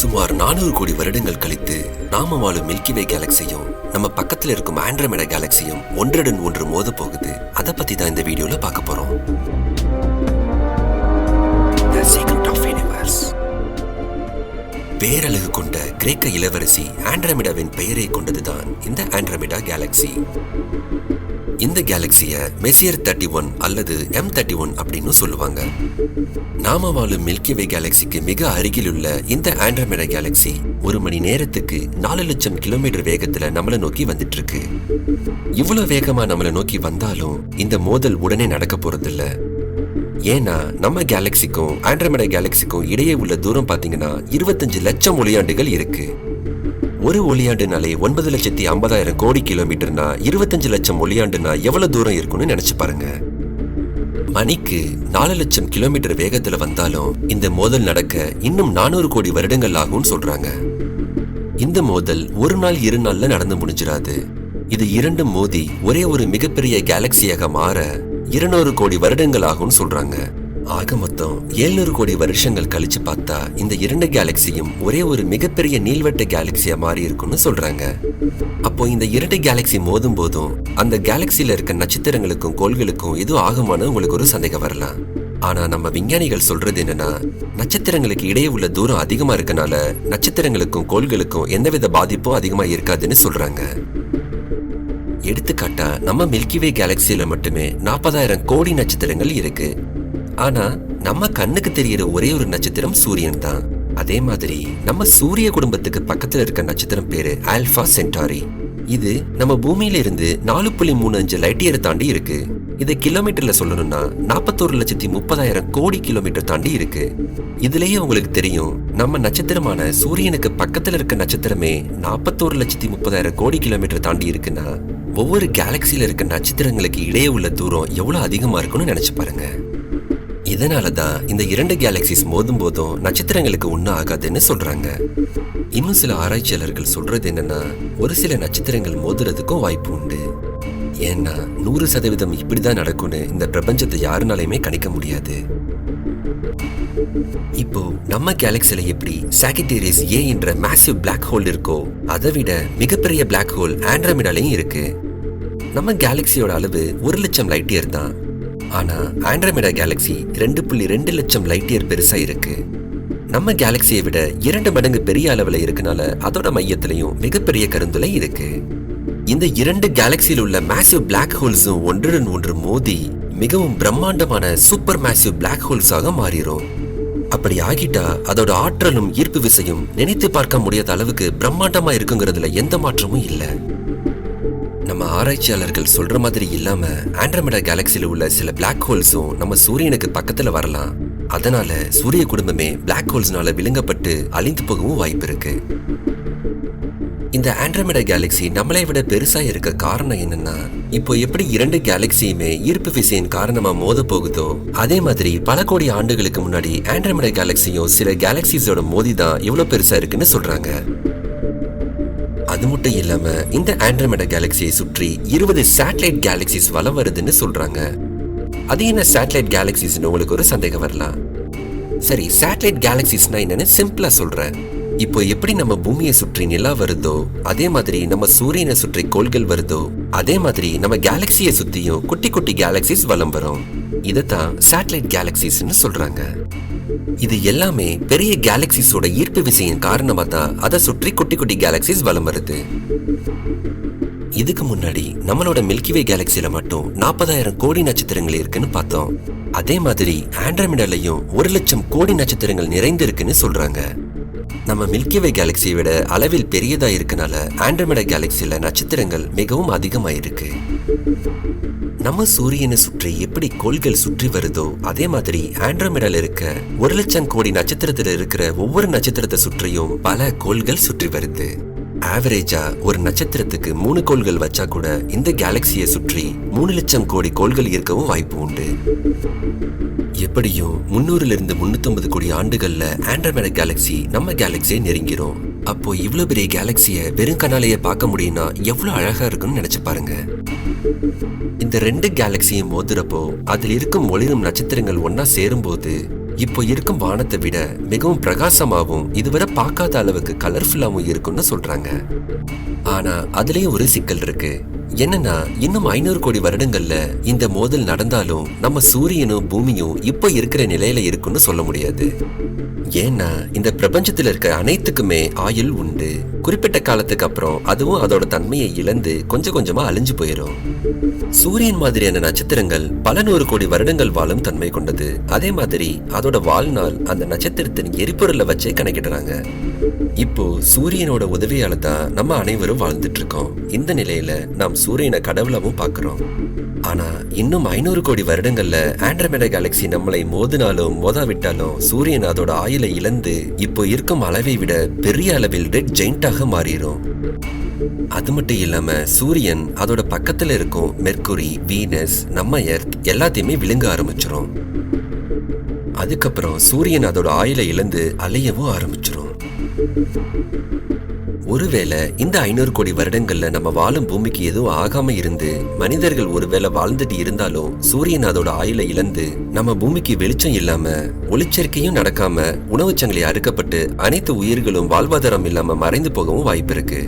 சுமார் 400 கோடி வருடங்கள் கழித்து நாம வாழும் மில்கிவே கேலக்சியும் நம்ம பக்கத்துல இருக்கும் ஆண்ட்ரோமெடா கேலக்சியும் ஒன்றுடன் ஒன்று மோத போகுது. அதை பத்தி தான் இந்த வீடியோல பார்க்க போறோம். பேரழகு கொண்ட கிரேக்க இளவரசி ஆண்ட்ரோமெடாவின் பெயரை கொண்டதுதான் இந்த ஆண்ட்ரோமெடா கேலக்சி. இந்த கேலக்சிய மெசியர் 31 அல்லது M31 அப்படின்னு சொல்லுவாங்க. நாம வாழும் மில்கிவே கேலக்சிக்கு மிக அருகில் உள்ள இந்த ஆண்ட்ரோமெடா கேலக்சி 1 மணி நேரத்துக்கு 4 லட்சம் கிலோமீட்டர் வேகத்துல நம்மளை நோக்கி வந்துட்டு இருக்கு. இவ்வளவு வேகமா நம்மளை நோக்கி வந்தாலும் இந்த மோதல் உடனே நடக்க போறதில்ல. ஏன்னா நம்ம கேலக்சிக்கும் ஆண்ட்ரோமெடா கேலக்சிக்கும் இடையே உள்ள தூரம் பாத்தீங்கன்னா 25 லட்சம் ஒளியாண்டுகள் இருக்கு. ஒரு ஒளியாண்டுனாலே 9,50,000 கோடி கிலோமீட்டர்னா 25 லட்சம் ஒளியாண்டுனா எவ்வளவு தூரம் இருக்கும்னு நினைச்சு பாருங்க. மணிக்கு 4 லட்சம் கிலோமீட்டர் வேகத்துல வந்தாலும் இந்த மோதல் நடக்க இன்னும் 400 கோடி வருடங்கள் ஆகும்னு சொல்றாங்க. இந்த மோதல் ஒரு நாள் 2 நாள்ல நடந்து முடிஞ்சிடாது. இது இரண்டும் மோதி ஒரே ஒரு மிகப்பெரிய கேலக்சியாக மாற 200 கோடி வருடங்கள் ஆகும்னு சொல்றாங்க. ஆக மொத்தம் 700 கோடி வருஷங்கள் கழிச்சு பார்த்தா இந்த இரண்டு கேலக்சியும் ஒரே ஒரு மிகப்பெரிய நீள்வட்ட கேலக்சியா மாறி இருக்கும்னு சொல்றாங்க. அப்போ இந்த இரண்டு கேலக்சி மோதும் போதும் அந்த கேலக்சியில இருக்க நட்சத்திரங்களுக்கும் கோள்களுக்கும் எதுவும் ஆகுமான்னு உங்களுக்கு ஒரு சந்தேகம் வரலாம். ஆனா நம்ம விஞ்ஞானிகள் சொல்றது என்னன்னா, நட்சத்திரங்களுக்கு இடையே உள்ள தூரம் அதிகமா இருக்கனால நட்சத்திரங்களுக்கும் கோள்களுக்கும் எந்தவித பாதிப்பும் அதிகமா இருக்காதுன்னு சொல்றாங்க. எடுத்துக்காட்டா நம்ம மில்கிவே கேலக்சியில மட்டுமே 40,000 கோடி நட்சத்திரங்கள் இருக்கு. ஆனா நம்ம கண்ணுக்கு தெரியற ஒரே ஒரு நட்சத்திரம் சூரியன் தான். அதே மாதிரி நம்ம சூரிய குடும்பத்துக்கு பக்கத்துல இருக்க நட்சத்திரம் பேரு ஆல்பா சென்டாரி. இது நம்ம பூமியில இருந்து 4.35 லைட் இயர் தாண்டி இருக்கு. இதை கிலோமீட்டர்ல சொல்லணும்னா 41,30,000 கோடி கிலோமீட்டர் தாண்டி இருக்கு. இதுலயே உங்களுக்கு தெரியும், நம்ம நட்சத்திரமான சூரியனுக்கு பக்கத்துல இருக்க நட்சத்திரமே 41,30,000 கோடி கிலோமீட்டர் தாண்டி இருக்குன்னா ஒவ்வொரு கேலக்சியில இருக்க நட்சத்திரங்களுக்கு இடையே உள்ள தூரம் எவ்வளவு அதிகமா இருக்கும்னு நினைச்சு பாருங்க. இதனாலதான் இந்த இரண்டு கேலக்சிஸ் மோதும் போதும் நட்சத்திரங்களுக்கு ஒன்னும் ஆகாதுன்னு சொல்றாங்க. இன்னும் சில ஆராய்ச்சியாளர்கள் சொல்றது என்னன்னா, ஒரு சில நட்சத்திரங்கள் மோதுறதுக்கும் வாய்ப்பு உண்டு. ஏன்னா 100% இப்படிதான் நடக்கும்னு இந்த பிரபஞ்சத்தை யாருனாலையுமே கணிக்க முடியாது. இப்போ நம்ம கேலக்சில எப்படி சாகிட்டேரியஸ் A என்ற மேசிவ் பிளாக் ஹோல் இருக்கோ, அதை விட மிகப்பெரிய பிளாக் ஹோல் ஆண்ட்ரோமெடாலையும் இருக்கு. நம்ம கேலக்சியோட அளவு 1 லட்சம் லைட் இயர் தான். ஆனா ஆண்ட்ரோமெடா கேலக்சி 2.2 லட்சம் லைட் இயர் பெருசா இருக்கு. நம்ம கேலக்சியை விட 2 மடங்கு பெரிய அளவுல இருக்கனால அதோட மையத்திலையும் மிகப்பெரிய கருந்துளை இருக்கு. இந்த இரண்டு கேலக்சியில் உள்ள மேசிவ் பிளாக் ஹோல்ஸும் ஒன்றுடன் ஒன்று மோதி மிகவும் பிரம்மாண்டமான சூப்பர் மேசிவ் பிளாக் ஹோல்ஸாக மாறிடும். அப்படி ஆகிட்டா அதோட ஆற்றலும் ஈர்ப்பு விசையும் நினைத்து பார்க்க முடியாத அளவுக்கு பிரம்மாண்டமா இருக்குங்கிறதுல எந்த மாற்றமும் இல்லை. நம்ம ஆராய்ச்சியாளர்கள் சொல்ற மாதிரி இல்லாம ஆண்ட்ரோமெடா கேலக்சியில உள்ள சில பிளாக் ஹோல்ஸும் நம்ம சூரியனுக்கு பக்கத்துல வரலாம். அதனால சூரிய குடும்பமே பிளாக் ஹோல்ஸ்னால விழுங்கப்பட்டு அழிந்து போகவும் வாய்ப்பு இருக்கு. இந்த ஆண்ட்ரோமெடா கேலக்சி நம்மளை விட பெருசா இருக்க காரணம் என்னன்னா, இப்போ எப்படி இரண்டு கேலக்சியுமே ஈர்ப்பு விசையின் காரணமா மோத போகுதோ, அதே மாதிரி பல கோடி ஆண்டுகளுக்கு முன்னாடி ஆண்ட்ரோமெடா கேலக்சியும் சில கேலக்சிஸோட மோதி தான் இவ்வளவு பெருசா இருக்குன்னு சொல்றாங்க. அது மட்டும் இல்லாம இந்த ஆண்ட்ரோமெடா கேலக்சியை சுற்றி 20 சேட்டலைட் கேலக்சிஸ் வலம் வருதுன்னு சொல்றாங்க. அது என்ன சேட்டலைட் கேலக்சிஸ்னு உங்களுக்கு ஒரு சந்தேகம் வரலாம். சரி, சேட்டலைட் கேலக்சிஸ்னா என்னன்னு சிம்பிளா சொல்றேன். இப்போ எப்படி நம்ம பூமியை சுற்றி நிலா வருதோ, அதே மாதிரி நம்ம சூரியனை சுற்றி கோள்கள் வருதோ, அதே மாதிரி நம்ம கேலக்சியை சுத்தியும் குட்டி குட்டி கேலக்சிஸ் வலம் வரும். இதைத்தான் சேட்டலைட் கேலக்சிஸ்னு சொல்றாங்க. இது எல்லாமே பெரிய கேலக்சிஸோட ஈர்ப்பு விசையின் காரணமா தான் அதை சுற்றி குட்டி குட்டி கேலக்சிஸ் வலம் வருது. இதுக்கு முன்னாடி நம்மளோட மில்கிவே கேலக்சியில மட்டும் 40,000 கோடி நட்சத்திரங்கள் இருக்குன்னு பார்த்தோம். அதே மாதிரி ஆண்ட்ரோமெடாலையும் 1 லட்சம் கோடி நட்சத்திரங்கள் நிறைந்து இருக்குன்னு சொல்றாங்க. நம்ம மில்கிவே கேலக்சியை விட அளவில் பெரியதா இருக்கனால ஆண்ட்ரோமெடா கேலக்சியில நட்சத்திரங்கள் மிகவும் அதிகமா இருக்கு. நம்ம சூரியனை சுற்றி எப்படி கோள்கள் சுற்றி வருதோ, அதே மாதிரி ஆண்ட்ரோமெடால இருக்க 1 லட்சம் கோடி நட்சத்திரத்துல இருக்கிற ஒவ்வொரு நட்சத்திரத்தை சுற்றியும் பல கோள்கள் சுற்றி வருது. ஆவரேஜா ஒரு நட்சத்திரத்துக்கு 3 கோள்கள் வச்சா கூட இந்த கேலக்சியை சுற்றி 3 லட்சம் கோடி கோள்கள் இருக்கவும் வாய்ப்பு உண்டு. எப்படியும் 300 இருந்து 350 கோடி ஆண்டுகள்ல ஆண்ட்ரோமெடா கேலக்சி நம்ம கேலக்சியை நெருங்கிறோம். அப்போ இவ்வளவு பெரிய கேலக்சிய வெறும் கண்ணாலேயே பார்க்க முடியும்னா எவ்வளவு அழகா இருக்குன்னு நினைச்சு பாருங்க. இந்த 2 கேலக்சியும் மோதுறப்போ அதில் இருக்கும் ஒளிரும் நட்சத்திரங்கள் ஒன்னா சேரும்போது இப்போ இருக்கும் வானத்தை விட மிகவும் பிரகாசமாகவும் இதுவரை பார்க்காத அளவுக்கு கலர்ஃபுல்லாவும் இருக்கும்னு சொல்றாங்க. ஆனா அதுலயும் ஒரு சிக்கல் இருக்கு. என்னன்னா இன்னும் 500 கோடி வருடங்கள்ல இந்த மோதல் நடந்தாலும் நம்ம சூரியனும் பூமியும் இப்போ இருக்கிற நிலையில இருக்குன்னு சொல்ல முடியாது. ஏன்னா இந்த பிரபஞ்சத்துல இருக்க அனைத்துக்குமே ஆயுள் உண்டு. குறிப்பிட்ட காலத்துக்கு அப்புறம் அதுவும் அதோட தன்மையை இழந்து கொஞ்சம் கொஞ்சமா அழிஞ்சு போயிடும். சூரியன் மாதிரியான நட்சத்திரங்கள் பல 100 கோடி வருடங்கள் வாழும் தன்மை கொண்டது. அதே மாதிரி அதோட வாழ்நாள் அந்த நட்சத்திரத்தின் எரிபொருளை வச்சே கணக்கிடுறாங்க. இப்போ சூரியனோட உதவியால தான் நம்ம அனைவரும் வாழ்ந்துட்டு இருக்கோம். இந்த நிலையில நாம் சூரியனை கடவுளாவும் பார்க்கிறோம். ஆனா இன்னும் 500 கோடி வருடங்கள்ல ஆண்ட்ரோமெடா கேலக்சி நம்மளை மோதினாலும் மோதாவிட்டாலும் சூரியன் அதோட ஆயுளை இழந்து இப்போ இருக்கும் அளவை விட பெரிய அளவில் ரெட் ஜெயிண்டாக மாறிடும். அது மட்டும் இல்லாம சூரியன் அதோட பக்கத்துல இருக்கும் மெர்க்குரி, வீனஸ், நம்ம எர்த் எல்லாத்தையுமே விழுங்க ஆரம்பிச்சிரும். அதுக்கப்புறம் சூரியன் அதோட ஆயுளை இழந்து அலையவும் ஆரம்பிச்சிரும். ஒருவேளை இந்த 500 கோடி வருடங்கள்ல நம்ம வாழும் பூமிக்கு எதுவும் ஆகாம இருந்து மனிதர்கள் ஒருவேளை வாழ்ந்துட்டு இருந்தாலும் சூரியன் அதோட ஆயுளை இழந்து நம்ம பூமிக்கு வெளிச்சம் இல்லாம ஒளிச்சேர்க்கையும் நடக்காம உணவு சங்கிலி அறுக்கப்பட்டு அனைத்து உயிர்களும் வாழ்வாதாரம் இல்லாம மறைந்து போகவும் வாய்ப்பு இருக்கு.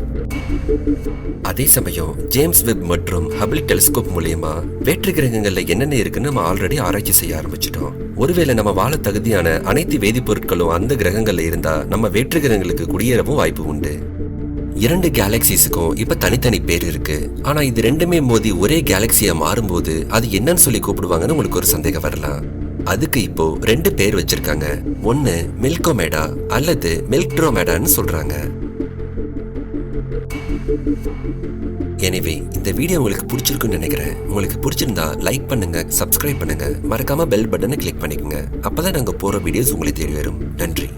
அதே சமயம் ஜேம்ஸ் வெப் மற்றும் ஹபிள் டெலிஸ்கோப் மூலியமா வேற்று கிரகங்கள்ல என்னென்ன இருக்குன்னு நம்ம ஆல்ரெடி ஆராய்ச்சி செய்ய ஆரம்பிச்சிட்டோம். ஒருவேளை நம்ம வாழ தகுதியான அனைத்து வேதிப்பொருட்களும் அந்த கிரகங்கள்ல இருந்தா நம்ம வேற்று கிரகங்களுக்கு குடியேறவும் வாய்ப்பு உண்டு. 2 கேலக்சிஸுக்கும் இப்ப தனித்தனி பேர் இருக்கு. ஆனா இது ரெண்டுமே மோதி ஒரே கேலக்சியா மாறும்போது அது என்னன்னு சொல்லி கூப்பிடுவாங்கன்னு உங்களுக்கு ஒரு சந்தேகம் வரலாம். அதுக்கு இப்போ 2 பேர் வச்சிருக்காங்க. ஒன்னு மில்கோமேடா அல்லது மில்க்ட்ரோமேடான்னு சொல்றாங்க. எனவே இந்த வீடியோ உங்களுக்கு பிடிச்சிருக்குன்னு நினைக்கிறேன். உங்களுக்கு பிடிச்சிருந்தா லைக் பண்ணுங்க, சப்ஸ்கிரைப் பண்ணுங்க, மறக்காம பெல் பட்டனை கிளிக் பண்ணிக்கோங்க. அப்பதான் நாங்க போற வீடியோஸ் உங்களை தேடி வரும். நன்றி.